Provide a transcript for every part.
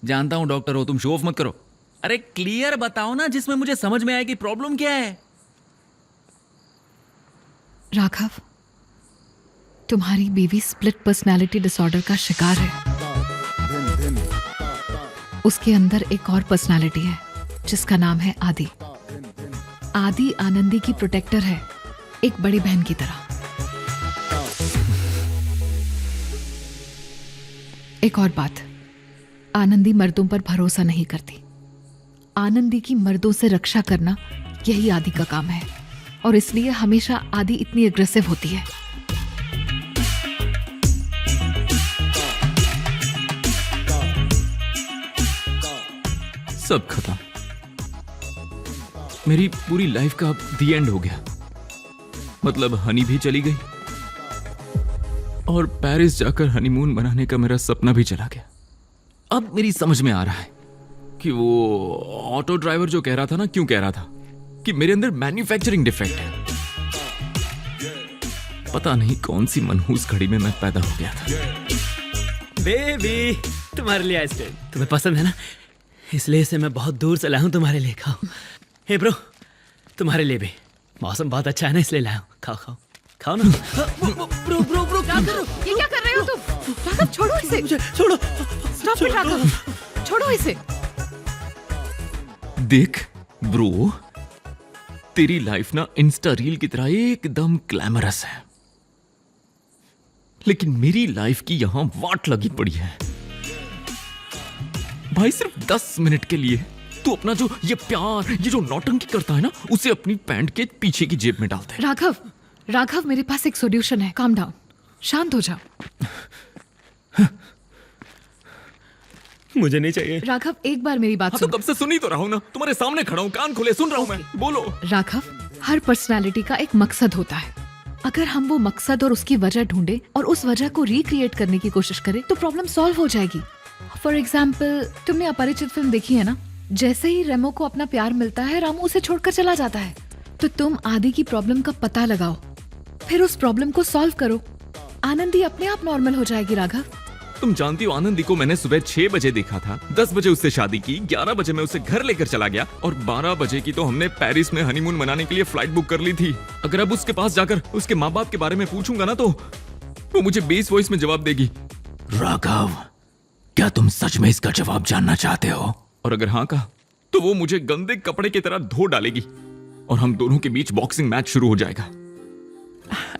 जानता हूं डॉक्टर हो तुम, शो ऑफ मत करो। अरे क्लियर बताओ ना, जिसमें मुझे समझ में आए कि प्रॉब्लम क्या है। राघव, तुम्हारी बीवी स्प्लिट पर्सनालिटी डिसऑर्डर का शिकार है। उसके अंदर एक और पर्सनालिटी है जिसका नाम है आदि। आदि आनंदी की प्रोटेक्टर है, एक बड़ी बहन की तरह। एक और बात, आनंदी मर्दों पर भरोसा नहीं करती। आनंदी की मर्दों से रक्षा करना यही आदि का काम है, और इसलिए हमेशा आदि इतनी एग्रेसिव होती है। सब खत्म, मेरी पूरी लाइफ का दी एंड हो गया। मतलब हनी भी चली गई और पेरिस जाकर हनीमून मनाने का मेरा सपना भी चला गया। अब मेरी समझ में आ रहा है कि वो ऑटो ड्राइवर जो कह रहा था ना, क्यों कह रहा था कि मेरे अंदर मैन्युफैक्चरिंग डिफेक्ट है। पता नहीं कौन सी मनहूस घड़ी में मैं पैदा हो गया था। बेबी, तुम्हारे लिए आइसक्रीम तुम्हें पसंद है ना, इसलिए इसे मैं बहुत दूर से लाया हूं तुम्हारे लिए। खाओ। हे ब्रो, तुम्हारे लिए भी। मौसम बहुत अच्छा है ना, इसलिए लाया हूं। खाओ खाओ खाओ ना। ब्रो ब्रो ब्रो, क्या कर रहे हो? ये क्या कर रहे हो तुम? राघव, छोड़ो इसे। छोड़ो। स्टॉप इट राघव, छोड़ो इसे। देख ब्रो, तेरी लाइफ ना इंस्टा रील की तरह एकदम ग्लैमरस है, लेकिन मेरी लाइफ की यहां वाट लगी पड़ी है। भाई सिर्फ 10 मिनट के लिए तू अपना जो ये प्यार, ये जो नौटंकी करता है ना, उसे अपनी पैंट के पीछे की जेब में डालता है। राघव, राघव, मेरे पास एक सॉल्यूशन है। काम डाउन, शांत हो जाओ। मुझे नहीं चाहिए। राघव, एक बार मेरी बात हाँ, तो सुनो। कब से सुनी तो रहा हूं ना, तुम्हारे सामने खड़ा हूं, कान खोले सुन रहा हूं मैं, बोलो। राघव, हर पर्सनालिटी का एक मकसद होता है। अगर हम वो मकसद और उसकी वजह ढूंढे और उस वजह को रिक्रिएट करने की कोशिश करें तो प्रॉब्लम सॉल्व हो जाएगी। फॉर एग्जाम्पल, तुमने अपरिचित फिल्म देखी है ना? जैसे ही रेमो को अपना प्यार मिलता है, रामू उसे छोड़कर चला जाता है। तो तुम आदि की प्रॉब्लम का पता लगाओ, फिर उस प्रॉब्लम को सॉल्व करो। आनंदी अपने आप नॉर्मल हो जाएगी। राघव, तुम जानती हो आनंदी को मैंने सुबह 6 बजे देखा था, 10 बजे उससे शादी की, 11 बजे मैं उसे घर लेकर चला गया और 12 बजे की तो हमने पेरिस में हनीमून मनाने के लिए फ्लाइट बुक कर ली थी। अगर अब उसके पास जाकर उसके माँ बाप के बारे में पूछूंगा ना, तो वो मुझे बेस वॉइस में जवाब देगी, राघव क्या तुम सच में इसका जवाब जानना चाहते हो? और अगर हाँ कहा तो वो मुझे गंदे कपड़े की तरह धो डालेगी और हम दोनों के बीच बॉक्सिंग मैच शुरू हो जाएगा।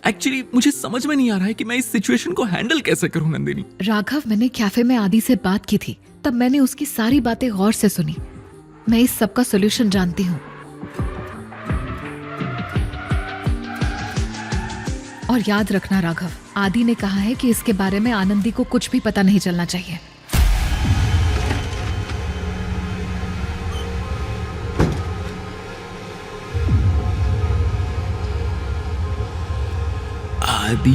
एक्चुअली मुझे समझ में नहीं आ रहा है कि मैं इस सिचुएशन को हैंडल कैसे करूं नंदिनी। राघव, मैंने कैफे में आदि से बात की थी, तब मैंने उसकी सारी बातें गौर से सुनी। मैं इस सब का सोल्यूशन जानती हूँ। और याद रखना राघव, आदि ने कहा है कि इसके बारे में आनंदी को कुछ भी पता नहीं चलना चाहिए। आदि,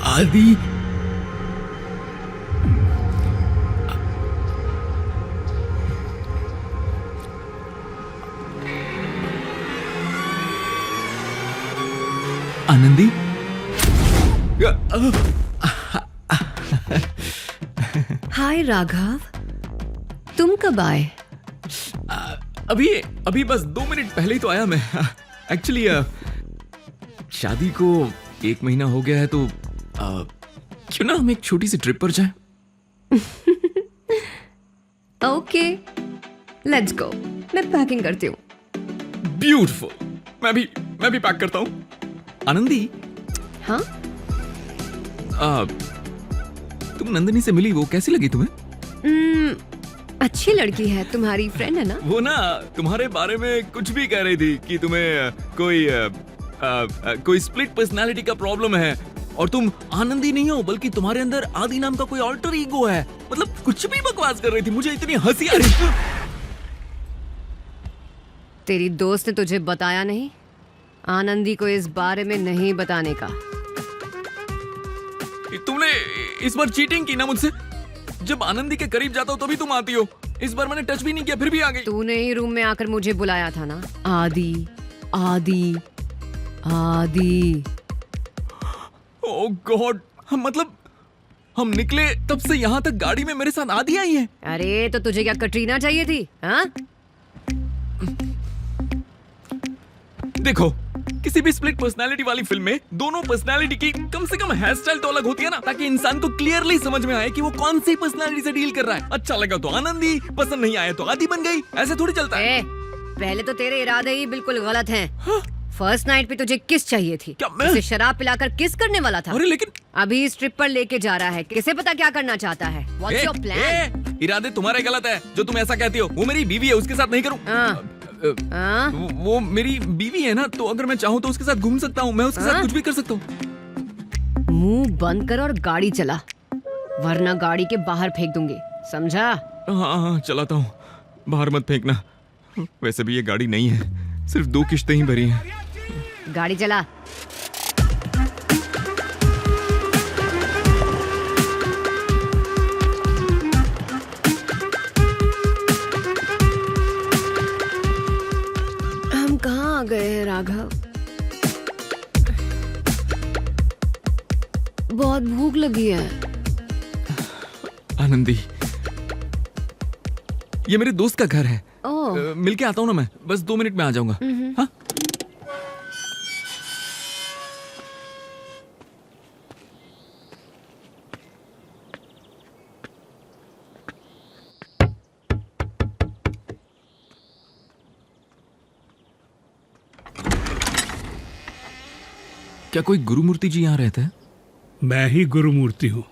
आदि, आनंदी। हाय राघव, तुम कब आए? अभी अभी बस 2 मिनट पहले ही तो आया मैं। एक्चुअली शादी को 1 महीना हो गया है, तो क्यों ना हम एक छोटी सी ट्रिप पर जाएं? Okay, let's go. मैं पैकिंग करती हूँ। ब्यूटीफुल। मैं भी पैक करता हूँ। आनंदी, हाँ, तुम नंदिनी से मिली, वो कैसी लगी तुम्हें? अच्छी लड़की है, तुम्हारी फ्रेंड है ना? वो ना तुम्हारे बारे में कुछ भी कह रही थी कि तुम्हें कोई स्प्लिट पर्सनालिटी का प्रॉब्लम है और तुम आनंदी नहीं हो, बल्कि तुम्हारे अंदर आदि नाम का कोई ऑल्टर ईगो है। मतलब कुछ भी बकवास कर रही थी, मुझे इतनी हंसी आ रही थी। तेरी दोस्त ने तुझे बताया नहीं? आनंदी को इस बारे में नहीं बताने का। तुमने इस बार चीटिंग की ना मुझसे। जब आनंदी के करीब जाता हो तभी तुम आती हो। इस बार मैंने टच भी नहीं किया, फिर भी आ गई। तूने ही रूम में आकर मुझे बुलाया था ना? आदि, आदि, आदि। ओह गॉड, मतलब हम निकले तब से यहाँ तक गाड़ी में मेरे साथ आधी आई है। अरे तो तुझे क्या कटरीना चाहिए थी? हाँ? देखो, किसी भी स्प्लिट पर्सनालिटी वाली फिल्म में दोनों पर्सनालिटी की कम से कम हेयर स्टाइल तो अलग होती है ना, ताकि इंसान को क्लियरली समझ में आए कि वो कौन सी पर्सनालिटी से डील कर रहा है। अच्छा लगा तो आनंदी, पसंद नहीं आया तो आदि बन गई। ऐसे थोड़ी चलता है। पहले तो तेरे इरादे ही बिल्कुल गलत हैं। फर्स्ट नाइट पे तुझे किस चाहिए थी? क्या मैं? उसे शराब पिलाकर किस करने वाला था? अरे लेकिन अभी स्ट्रिप पर लेके जा रहा है, किसे पता क्या करना चाहता है? What's your plan? इरादे तुम्हारे गलत है जो तुम ऐसा कहती हो। वो मेरी बीवी है, उसके साथ नहीं करूं। हाँ? वो मेरी बीवी है ना, तो अगर मैं चाहूँ तो उसके साथ घूम सकता हूँ, मैं उसके साथ कुछ भी कर सकता हूँ। मुंह बंद कर और गाड़ी चला, वरना गाड़ी के बाहर फेंक दूंगी, समझा? हाँ हाँ चलाता हूँ, बाहर मत फेंकना। वैसे भी ये गाड़ी नहीं है, सिर्फ 2 किश्तें ही भरी हैं। गाड़ी चला। हम कहाँ आ गए हैं राघव? बहुत भूख लगी है। आनंदी, ये मेरे दोस्त का घर है। ओह। मिलके आता हूँ ना मैं, बस 2 मिनट में आ जाऊंगा। हाँ? क्या कोई गुरुमूर्ति जी यहाँ रहते हैं? मैं ही गुरुमूर्ति हूँ।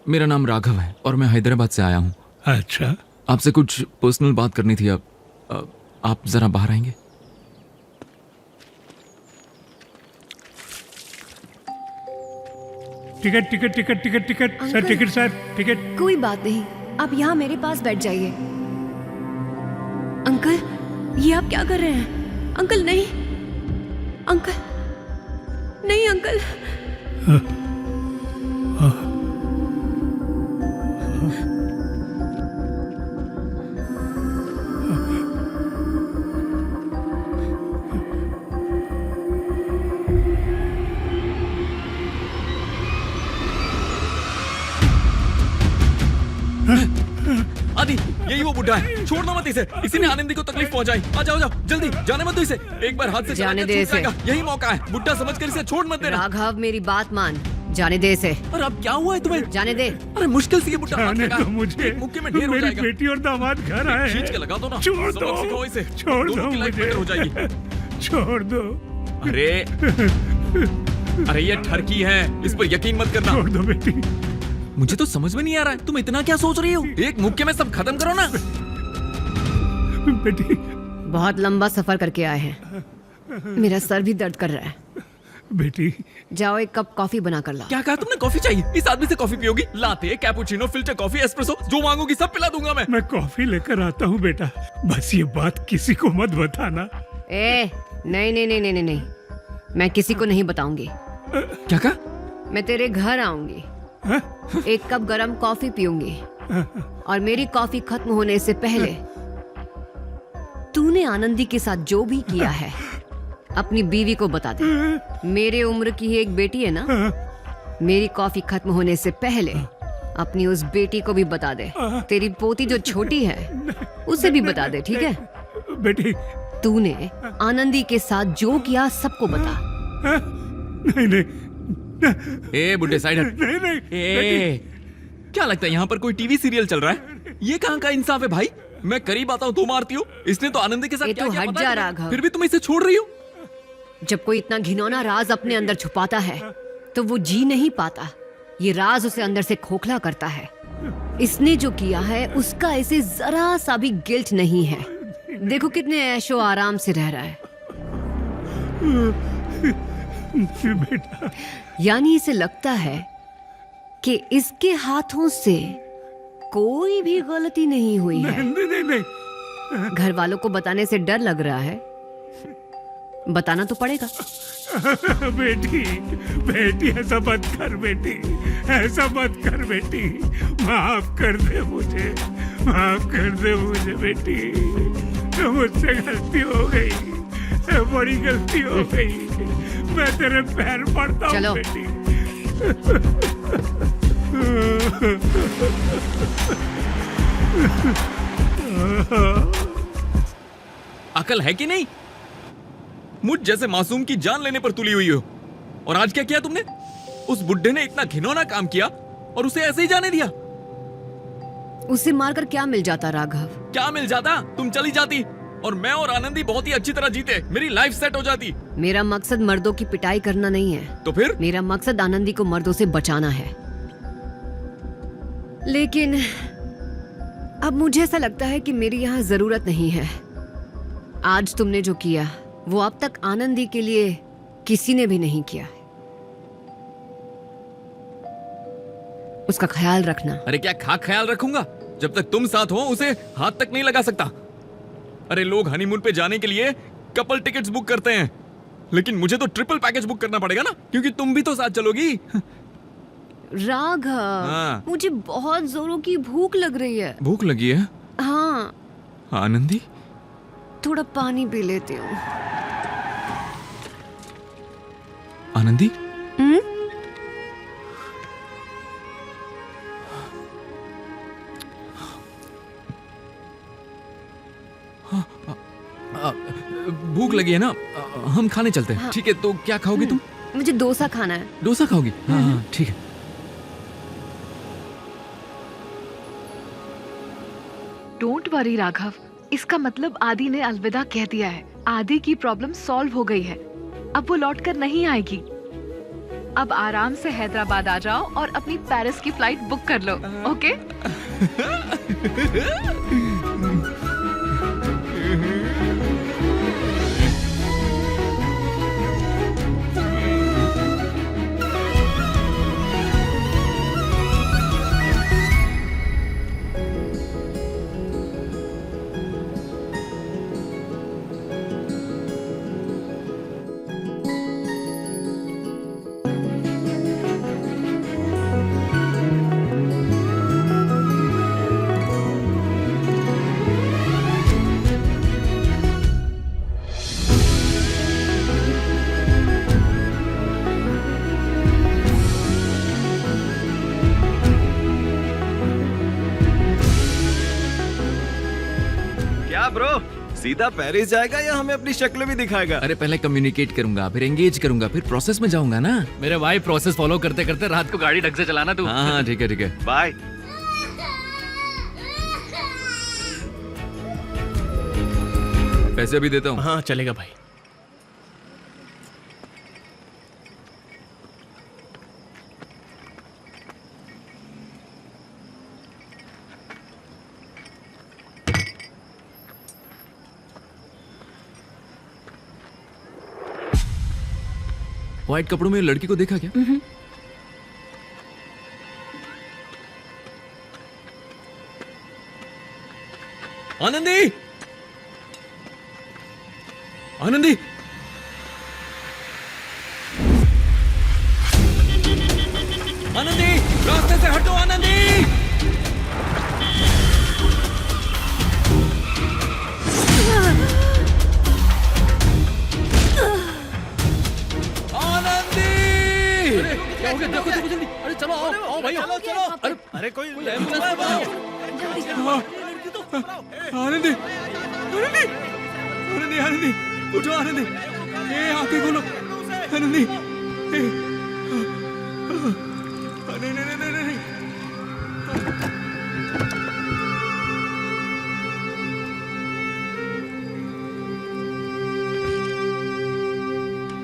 मेरा नाम राघव है और मैं हैदराबाद से आया हूँ। अच्छा, आपसे कुछ पर्सनल बात करनी थी। आप जरा बाहर आएंगे? Ticket ticket ticket ticket ticket sir, uncle. Ticket sir, ticket. कोई बात नहीं, आप यहाँ मेरे पास बैठ जाइए। अंकल, ये आप क्या कर रहे हैं? अंकल नहीं, अंकल नहीं, अंकल। आदि, यही वो बुढ़ा है, छोड़ना मत इसे। इसी ने आनंदी को तकलीफ पहुंचाई। आ जाओ जाओ जल्दी, जाने मत दो इसे। एक बार हाथ से चला जाने के दे छूट इसे। जाएगा। यही मौका है, बुढ़ा समझकर इसे छोड़ मत देना। राघव, मेरी बात मान, जाने दे इसे, अरे अब क्या हुआ है तुम्हें? जाने दे। अरे मुश्किल से ये बुढ़ा हाथ जाने लगा। दो मुझे, एक मुक्के में ढेर हो मेरी जाएगा। बेटी और दामाद घर आए खींच के हैं। लगा दो ना, छोड़ सबक दो, सिखाओ इसे। छोड़ दोनों दो की लाइफ मुझे। बेटर हो जाएगी। छोड़ दो, अरे ये ठरकी है, इस पर यकीन मत करना। छोड़ दो बेटी। मुझे तो समझ में नहीं आ रहा है, तुम इतना क्या सोच रही हो? एक मुक्के में सब खत्म करो ना। बेटी, बहुत लंबा सफर करके आए हैं, मेरा सर भी दर्द कर रहा है। बेटी, जाओ एक कप कॉफी बना कर लाओ। क्या कहा तुमने? कॉफी चाहिए? इस आदमी से कॉफी पियोगी? लाते, कैपुचिनो, फिल्टर कॉफी, एस्प्रेसो, जो मांगोगी सब पिला दूंगा मैं। मैं कॉफी लेकर आता हूँ बेटा, बस ये बात किसी को मत बताना। ए, नहीं नहीं नहीं नहीं नहीं, मैं किसी को नहीं बताऊंगी। क्या कहा? मैं तेरे घर आऊंगी, हाँ? एक कप गरम कॉफी पीऊंगी, और मेरी कॉफी खत्म होने से पहले तूने आनंदी के साथ जो भी किया है अपनी बीवी को बता दे। मेरे उम्र की ही एक बेटी है ना, मेरी कॉफी खत्म होने से पहले अपनी उस बेटी को भी बता दे। तेरी पोती जो छोटी है उसे भी बता दे, ठीक है? बेटी, तूने आनंदी के साथ जो किया सबको बता। हाँ? नहीं नहीं ए बुड्ढे साइड हट। नहीं नहीं ए, क्या लगता है यहाँ पर कोई टीवी सीरियल चल रहा है? ये कहाँ का इंसाफ है भाई? मैं करीब आता हूँ तो मारती हो। इसने तो आनंदी के साथ ए, क्या तू किया हट पता है जा तुम्हें? राघव। फिर भी तुम इसे छोड़ रही हो? जब कोई इतना घिनौना राज अपने अंदर छुपाता है तो वो जी नहीं पाता। ये राज उसे अंदर से खोखला करता है। इसने जो किया है उसका इसे जरा सा भी गिल्ट नहीं है। देखो कितने ऐशो आराम से रह रहा है। बेटा, यानी इसे लगता है कि इसके हाथों से कोई भी गलती नहीं हुई है। नहीं नहीं नहीं, घर वालों को बताने से डर लग रहा है, बताना तो पड़ेगा। बेटी, बेटी ऐसा मत कर बेटी, ऐसा मत कर बेटी, माफ कर दे मुझे, माफ कर दे मुझे बेटी, मुझसे गलती हो गई, बड़ी गलती हो गई। मैं तेरे पैर पड़ता हूँ चलो। बेटी। अकल है कि नहीं? मुझ जैसे मासूम की जान लेने पर तुली हुई हो, और आज क्या किया तुमने? उस बुड्ढे ने इतना घिनौना काम किया और उसे ऐसे ही जाने दिया। उसे मारकर क्या मिल जाता राघव? क्या मिल जाता? तुम चली जाती और मैं और आनंदी बहुत ही अच्छी तरह जीते, मेरी लाइफ सेट हो जाती। मेरा मकसद मर्दों की पिटाई करना नहीं है। तो फिर? मेरा मकसद आनंदी को मर्दों से बचाना है। लेकिन अब मुझे ऐसा लगता है कि मेरी यहाँ जरूरत नहीं है। आज तुमने जो किया वो अब तक आनंदी के लिए किसी ने भी नहीं किया है। उसका ख्याल रखना। अरे क्या ख्याल रखूंगा? जब तक तुम साथ हो उसे हाथ तक नहीं लगा सकता। अरे लोग हनीमून पे जाने के लिए कपल टिकट्स बुक करते हैं, लेकिन मुझे तो ट्रिपल पैकेज बुक करना पड़ेगा ना, क्योंकि तुम भी तो साथ चलोगी। राघव, हाँ। मुझे बहुत जोरों की भूख लग रही है। भूख लगी है? हाँ, आनंदी, थोड़ा पानी पी लेती हूँ। आनंदी, भूख लगी है ना, हम खाने चलते हैं। हाँ। ठीक है, तो क्या खाओगी तुम? मुझे डोसा खाना है। डोसा खाओगी? हाँ हाँ ठीक है। डोंट वरी राघव, इसका मतलब आदि ने अलविदा कह दिया है। आदि की प्रॉब्लम सॉल्व हो गई है, अब वो लौट कर नहीं आएगी। अब आराम से हैदराबाद आ जाओ और अपनी पेरिस की फ्लाइट बुक कर लो, ओके? क्या ब्रो, सीधा पेरिस जाएगा या हमें अपनी शक्ल भी दिखाएगा? अरे पहले कम्युनिकेट करूंगा, फिर एंगेज करूंगा, फिर प्रोसेस में जाऊंगा ना। मेरे भाई प्रोसेस फॉलो करते करते रात को गाड़ी ढंग से चलाना तू। हाँ हाँ ठीक है ठीक है। बाय। पैसे भी देता हूँ। हाँ चलेगा भाई। व्हाइट कपड़ों में लड़की को देखा क्या? आनंदी, आनंदी, आनंदी, रास्ते से हटो आनंदी। क्या हो गया? देखो देखो जल्दी। अरे चलो आओ आओ भाई, चलो चलो। अरे कोई आनंदी, आनंदी, आनंदी, आनंदी, उठो आनंदी, ये आंखें खोलो आनंदी।